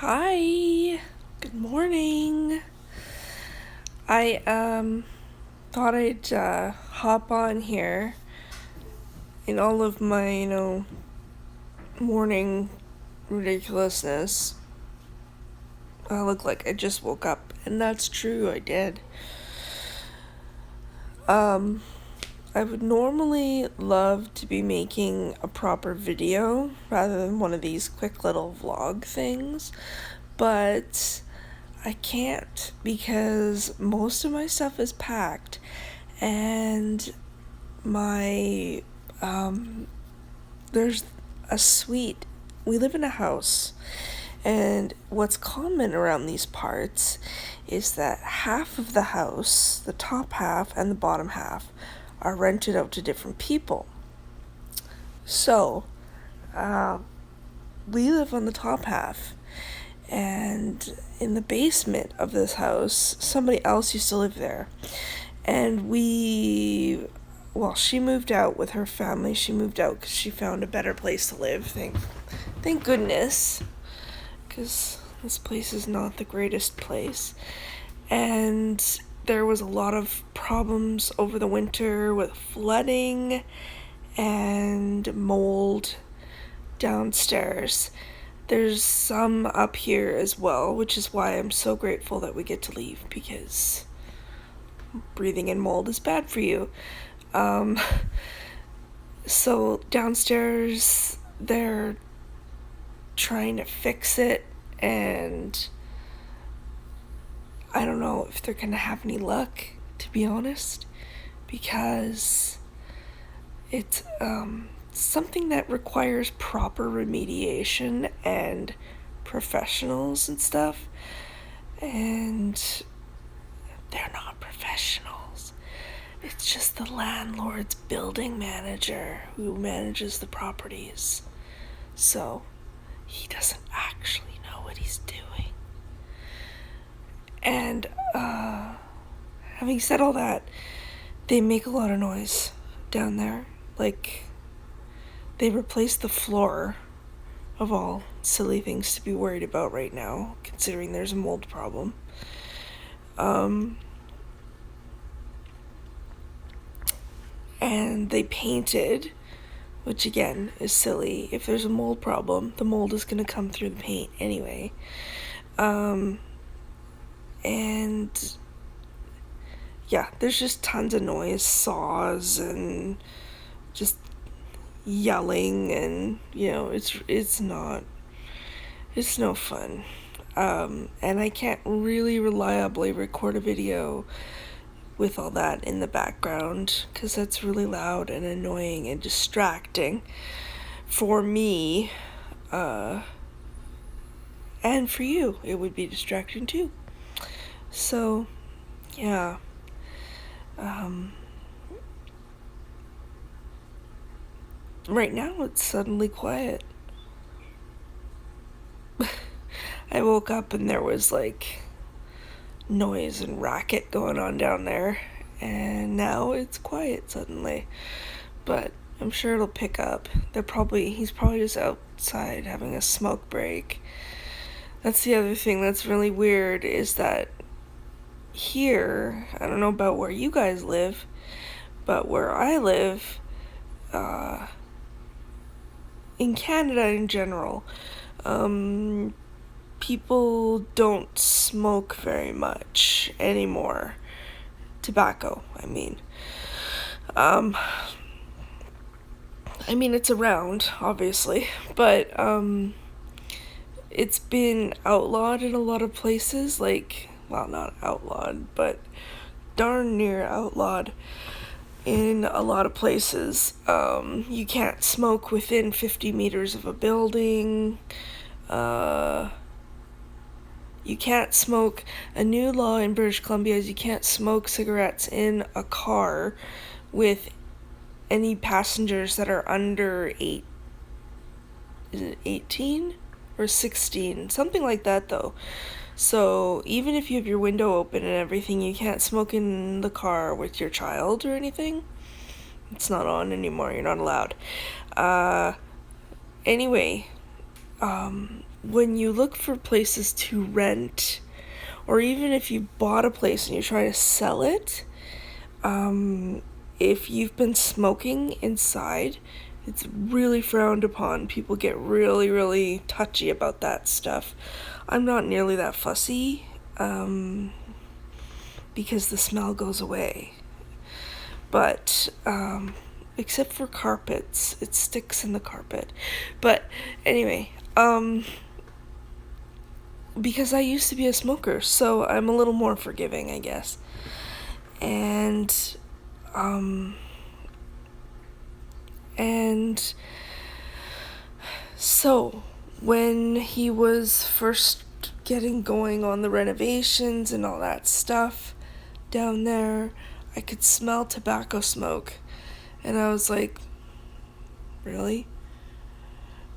Hi, good morning. I thought I'd hop on here in all of my, morning ridiculousness. I look like I just woke up, and that's true, I did. Um, I would normally love to be making a proper video rather than one of these quick little vlog things, but I can't because most of my stuff is packed and my there's a suite. We live in a house, and what's common around these parts is that half of the house, the top half and the bottom half, are rented out to different people. So we live on the top half, and in the basement of this house somebody else used to live there, and she moved out with her family. She moved out because she found a better place to live. Thank goodness, because this place is not the greatest place. And there was a lot of problems over the winter with flooding and mold downstairs. There's some up here as well, which is why I'm so grateful that we get to leave, because breathing in mold is bad for you. So downstairs, they're trying to fix it, and I don't know if they're gonna have any luck, to be honest, because it's something that requires proper remediation and professionals and stuff, and they're not professionals. It's just the landlord's building manager who manages the properties. So he doesn't actually know what he's doing. And having said all that, they make a lot of noise down there. Like, they replaced the floor, of all silly things to be worried about right now, considering there's a mold problem. And they painted, which again is silly. If there's a mold problem, the mold is going to come through the paint anyway. And yeah, there's just tons of noise, saws, and just yelling, and it's no fun. And I can't really reliably record a video with all that in the background, because that's really loud and annoying and distracting for me, and for you it would be distracting too. So yeah, right now it's suddenly quiet. I woke up and there was like noise and racket going on down there, and now it's quiet suddenly. But I'm sure it'll pick up. He's probably just outside having a smoke break. That's the other thing that's really weird, is that here, I don't know about where you guys live, but where I live, in Canada in general, people don't smoke very much anymore. Tobacco, I mean. It's around, obviously, but it's been outlawed in a lot of places, not outlawed, but darn near outlawed in a lot of places. You can't smoke within 50 meters of a building. You can't smoke. A new law in British Columbia is you can't smoke cigarettes in a car with any passengers that are under 8. Is it 18 or 16? Something like that, though. So even if you have your window open and everything, you can't smoke in the car with your child or anything. It's not on anymore. You're not allowed. Anyway, when you look for places to rent, or even if you bought a place and you're trying to sell it, if you've been smoking inside, it's really frowned upon. People get really, really touchy about that stuff. I'm not nearly that fussy, because the smell goes away. But, except for carpets, it sticks in the carpet. But anyway, because I used to be a smoker, so I'm a little more forgiving, I guess. And so when he was first getting going on the renovations and all that stuff down there, I could smell tobacco smoke. And I was like, really?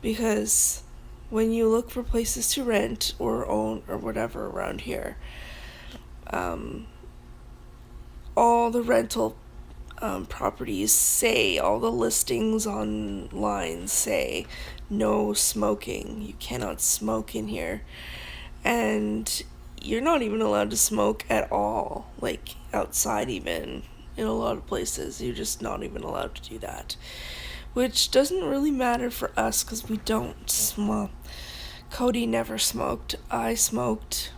Because when you look for places to rent or own or whatever around here, all the rental properties say, all the listings online say, no smoking. You cannot smoke in here. And you're not even allowed to smoke at all, like outside even. In a lot of places, you're just not even allowed to do that. Which doesn't really matter for us because we don't smoke. Cody never smoked. I smoked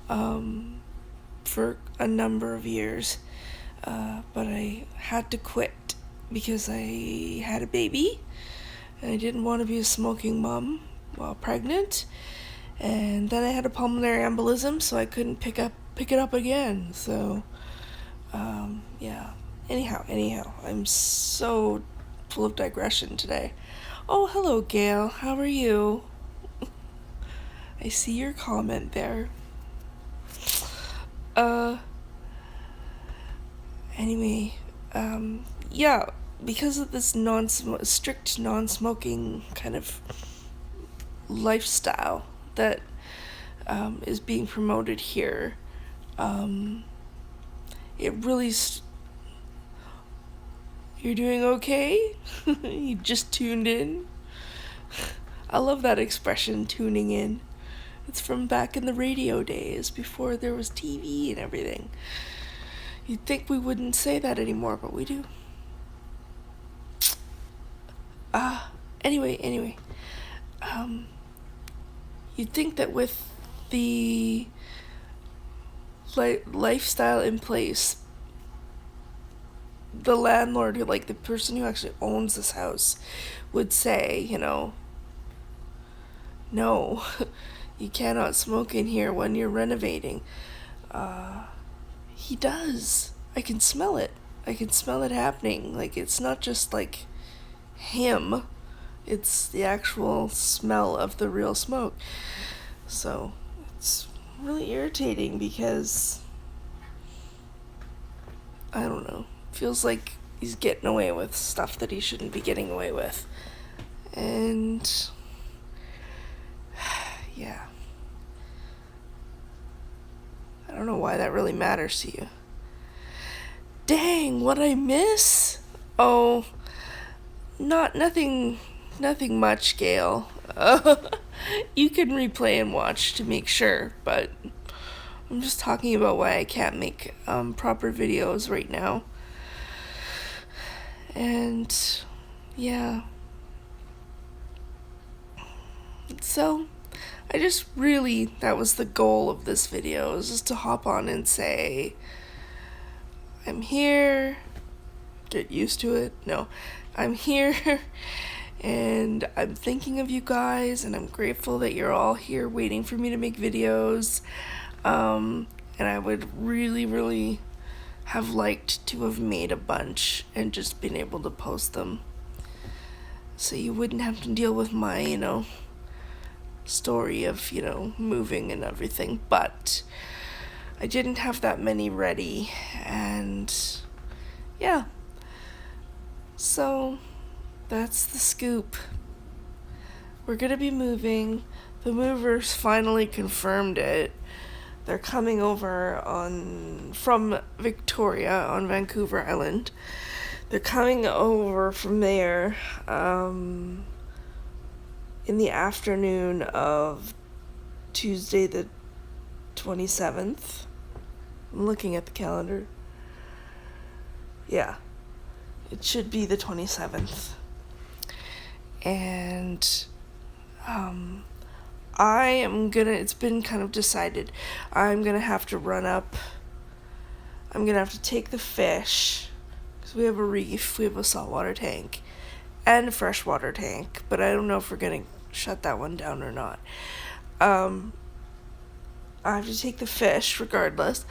for a number of years, but I had to quit because I had a baby and I didn't want to be a smoking mom while pregnant. And then I had a pulmonary embolism, so I couldn't pick it up again. So, yeah. Anyhow, I'm so full of digression today. Oh, hello, Gail. How are you? I see your comment there. Anyway, yeah, because of this strict non-smoking kind of lifestyle that is being promoted here, it really you're doing okay? You just tuned in? I love that expression, tuning in. It's from back in the radio days, before there was TV and everything. You'd think we wouldn't say that anymore, but we do. Anyway. You'd think that with the lifestyle in place, the landlord, like the person who actually owns this house, would say, no, you cannot smoke in here when you're renovating. He does. I can smell it. I can smell it happening. Like, it's not just like him, it's the actual smell of the real smoke. So it's really irritating because I don't know, feels like he's getting away with stuff that he shouldn't be getting away with. And yeah, I don't know why that really matters to you. Dang, what I miss? Oh, nothing much, Gail. You can replay and watch to make sure, but I'm just talking about why I can't make proper videos right now. And yeah, so I just really, that was the goal of this video, is just to hop on and say, I'm here, get used to it. No, I'm here and I'm thinking of you guys, and I'm grateful that you're all here waiting for me to make videos. And I would really, really have liked to have made a bunch and just been able to post them, so you wouldn't have to deal with my, story of, moving and everything. But I didn't have that many ready, and yeah. So that's the scoop. We're gonna be moving. The movers finally confirmed it. They're coming over from Victoria on Vancouver Island. They're coming over from there in the afternoon of Tuesday the 27th. I'm looking at the calendar. Yeah, it should be the 27th. And I am gonna, it's been kind of decided, I'm gonna have to run up, I'm gonna have to take the fish, because we have a reef, we have a saltwater tank, and a freshwater tank, but I don't know if we're gonna shut that one down or not. I have to take the fish, regardless,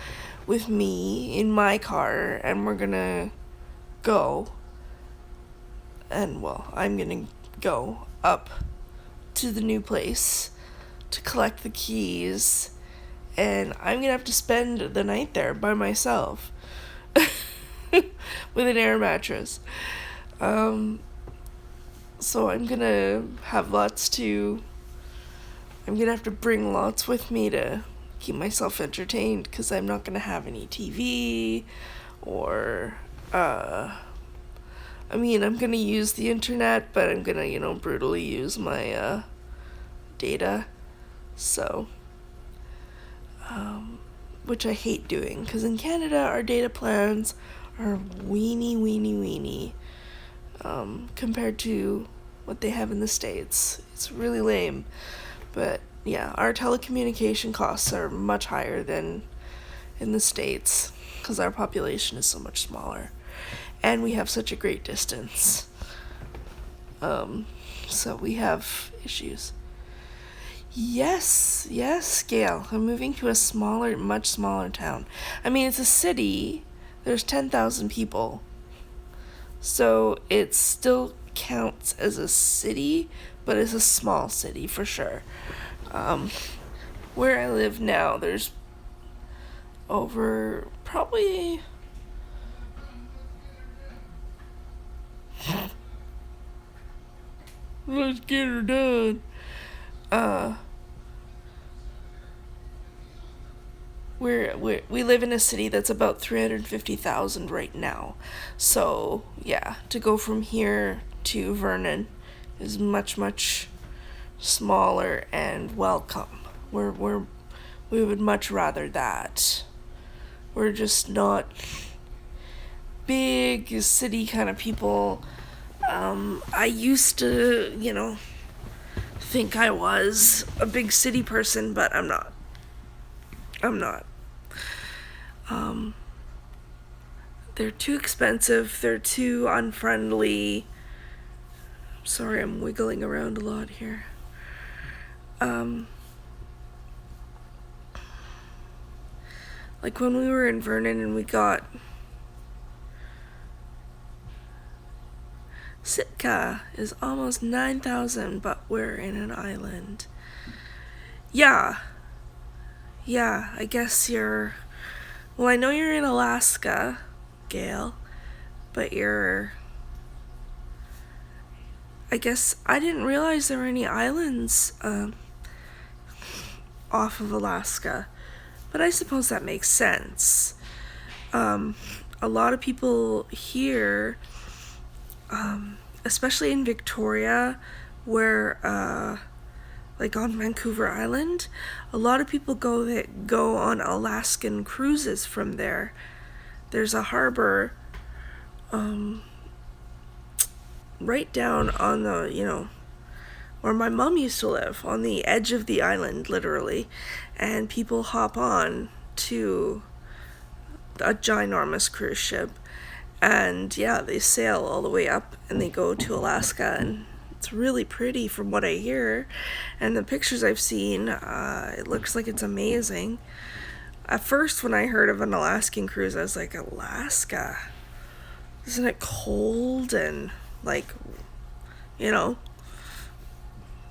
with me in my car, and we're gonna go, and well, I'm gonna go up to the new place to collect the keys, and I'm gonna have to spend the night there by myself with an air mattress. So I'm gonna have I'm gonna have to bring lots with me to keep myself entertained, because I'm not gonna have any TV or I'm gonna use the internet, but I'm gonna, brutally use my data. So, which I hate doing, because in Canada, our data plans are weeny, compared to what they have in the States. It's really lame. But yeah, our telecommunication costs are much higher than in the States, because our population is so much smaller. And we have such a great distance. So we have issues. Yes, Gail. I'm moving to a much smaller town. I mean, it's a city. There's 10,000 people. So it still counts as a city, but it's a small city for sure. Where I live now, there's over probably let's get her done. We live in a city that's about 350,000 right now. So yeah, to go from here to Vernon is much smaller and welcome. We would much rather that. We're just not big city kind of people. I used to, think I was a big city person, but I'm not. They're too expensive. They're too unfriendly. Sorry, I'm wiggling around a lot here. Like when we were in Vernon and we got Sitka is almost 9,000, but we're in an island. Yeah, I guess well, I know you're in Alaska, Gail, but I guess I didn't realize there were any islands off of Alaska, but I suppose that makes sense. A lot of people here, especially in Victoria, where like on Vancouver Island, a lot of people go on Alaskan cruises from there. There's a harbor right down on the, where my mom used to live, on the edge of the island, literally, and people hop on to a ginormous cruise ship, and yeah, they sail all the way up and they go to Alaska, and it's really pretty from what I hear, and the pictures I've seen, it looks like it's amazing. At first, when I heard of an Alaskan cruise, I was like, Alaska? Isn't it cold and,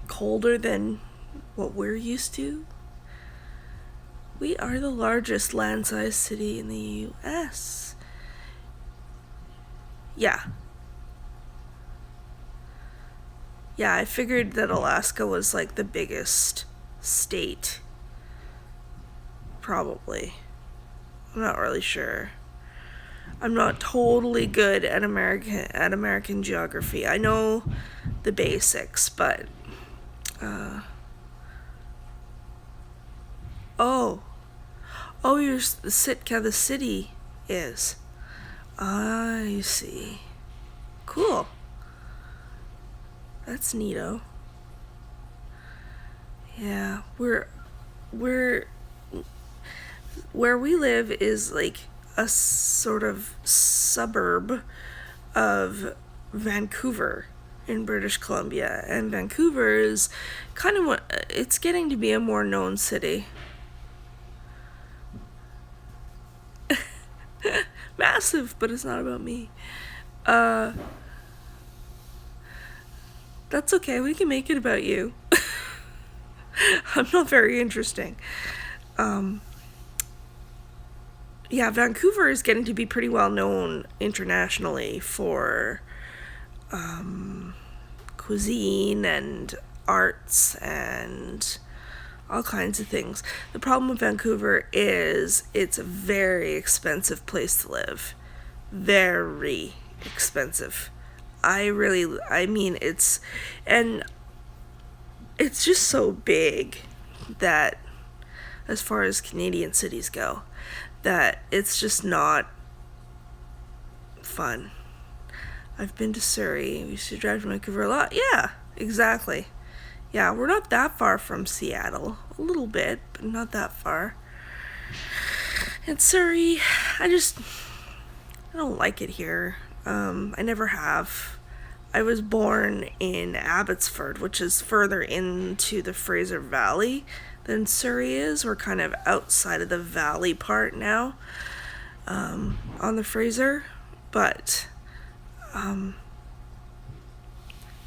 colder than what we're used to? We are the largest land-sized city in the U.S. Yeah, I figured that Alaska was like the biggest state. Probably. I'm not really sure. I'm not totally good at American geography. I know the basics, but Uh, oh, oh, you're Sitka, the city is. I see. Cool. That's neato. Yeah, we're where we live is like a sort of suburb of Vancouver in British Columbia, and Vancouver is kind of what it's getting to be a more known city. Massive, but it's not about me. Uh, that's okay. We can make it about you. I'm not very interesting. Um, yeah, Vancouver is getting to be pretty well known internationally for cuisine and arts and all kinds of things. The problem with Vancouver is it's a very expensive place to live. Very expensive. I mean, and it's just so big that, as far as Canadian cities go, that it's just not fun. I've been to Surrey. We used to drive to Vancouver a lot. Yeah, exactly. Yeah, we're not that far from Seattle. A little bit, but not that far. And Surrey, I don't like it here. I never have. I was born in Abbotsford, which is further into the Fraser Valley than Surrey is. We're kind of outside of the valley part now, on the Fraser. But,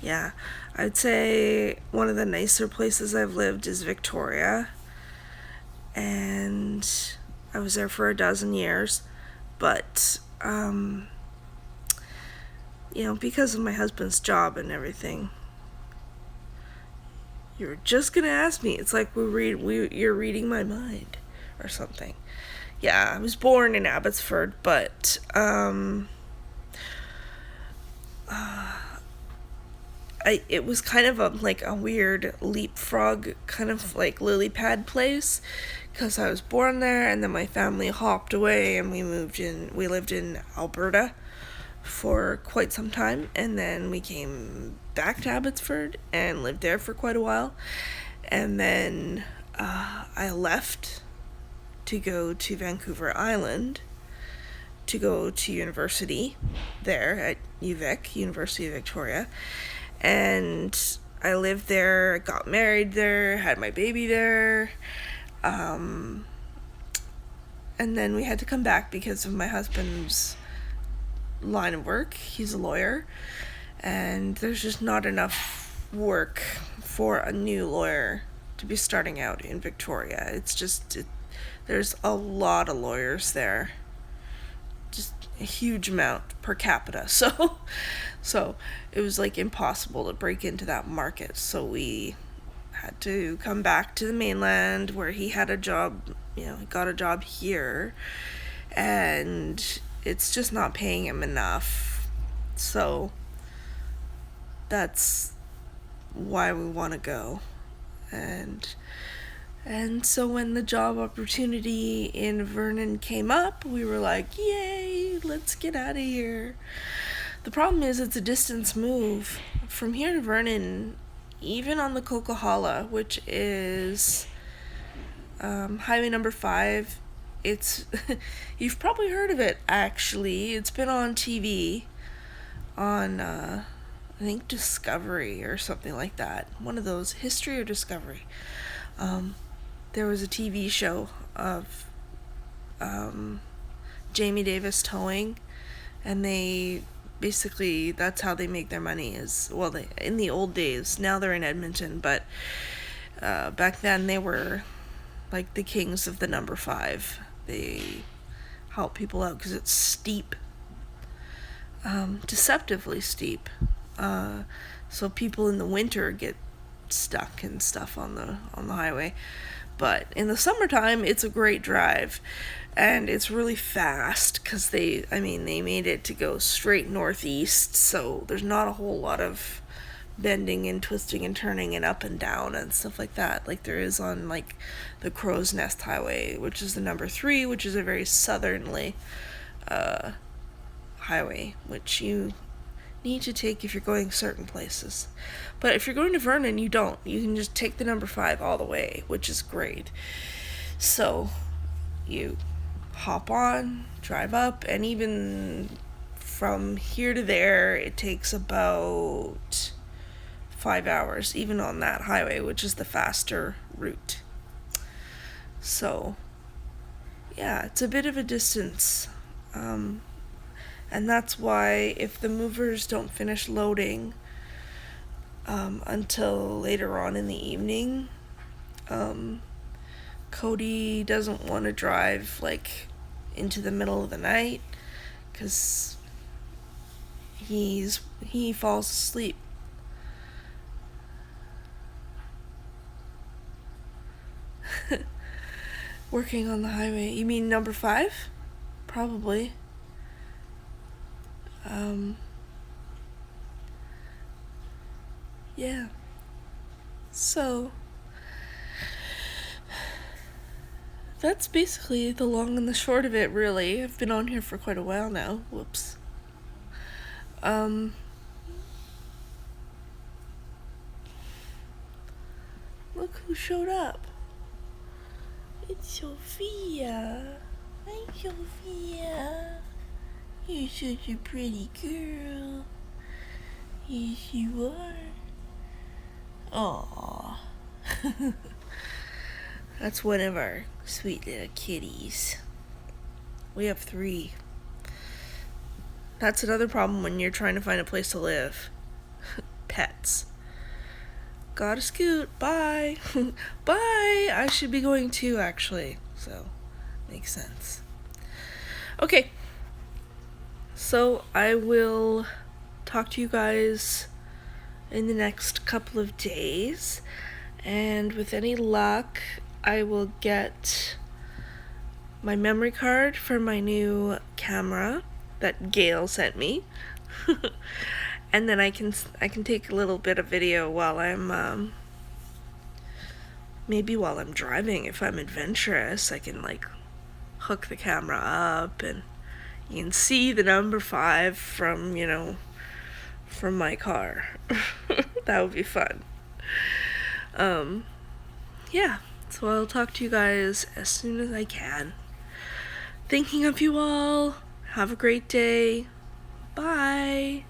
yeah, I'd say one of the nicer places I've lived is Victoria. And I was there for 12 years. But, because of my husband's job and everything. You're just gonna ask me. It's like you're reading my mind or something. Yeah, I was born in Abbotsford, but it was kind of a weird leapfrog kind of like lily pad place, because I was born there and then my family hopped away and we lived in Alberta for quite some time, and then we came back to Abbotsford and lived there for quite a while, and then I left to go to Vancouver Island to go to university there at UVic, University of Victoria, and I lived there, got married there, had my baby there, and then we had to come back because of my husband's line of work. He's a lawyer, and there's just not enough work for a new lawyer to be starting out in Victoria. There's a lot of lawyers there, just a huge amount per capita. So it was like impossible to break into that market. So we had to come back to the mainland where he had a job. He got a job here, and it's just not paying him enough. So that's why we want to go. And so when the job opportunity in Vernon came up, we were like, yay, let's get out of here. The problem is it's a distance move. From here to Vernon, even on the Coquihalla, which is highway number 5, it's you've probably heard of it, actually. It's been on TV on I think Discovery or something like that. One of those, History or Discovery. There was a TV show of Jamie Davis towing, and that's how they make their money. In the old days, now they're in Edmonton, but back then they were like the kings of the number 5. They help people out because it's steep, deceptively steep. So people in the winter get stuck and stuff on the highway. But in the summertime, it's a great drive, and it's really fast because they made it to go straight northeast, so there's not a whole lot of bending and twisting and turning and up and down and stuff like that, like there is on like the Crow's Nest Highway, which is the number 3, which is a very southerly highway, which you need to take if you're going certain places. But if you're going to Vernon, you don't. You can just take the number 5 all the way, which is great. So you hop on, drive up, and even from here to there, it takes about 5 hours, even on that highway, which is the faster route. So, yeah, it's a bit of a distance. And that's why if the movers don't finish loading until later on in the evening, Cody doesn't want to drive like into the middle of the night because he falls asleep. Working on the highway. You mean number 5? Probably. Yeah. So, that's basically the long and the short of it, really. I've been on here for quite a while now. Whoops. Look who showed up. It's Sophia. Hi, Sophia. You're such a pretty girl. Yes, you are. Aww. That's one of our sweet little kitties. We have 3. That's another problem when you're trying to find a place to live. Pets. Gotta scoot. Bye. Bye. I should be going too, actually. So, makes sense. Okay. So, I will talk to you guys in the next couple of days. And with any luck, I will get my memory card for my new camera that Gail sent me. And then I can take a little bit of video while I'm maybe while I'm driving. If I'm adventurous, I can like hook the camera up and you can see the number 5 from my car. That would be fun. Yeah, so I'll talk to you guys as soon as I can. Thinking of you all. Have a great day. Bye.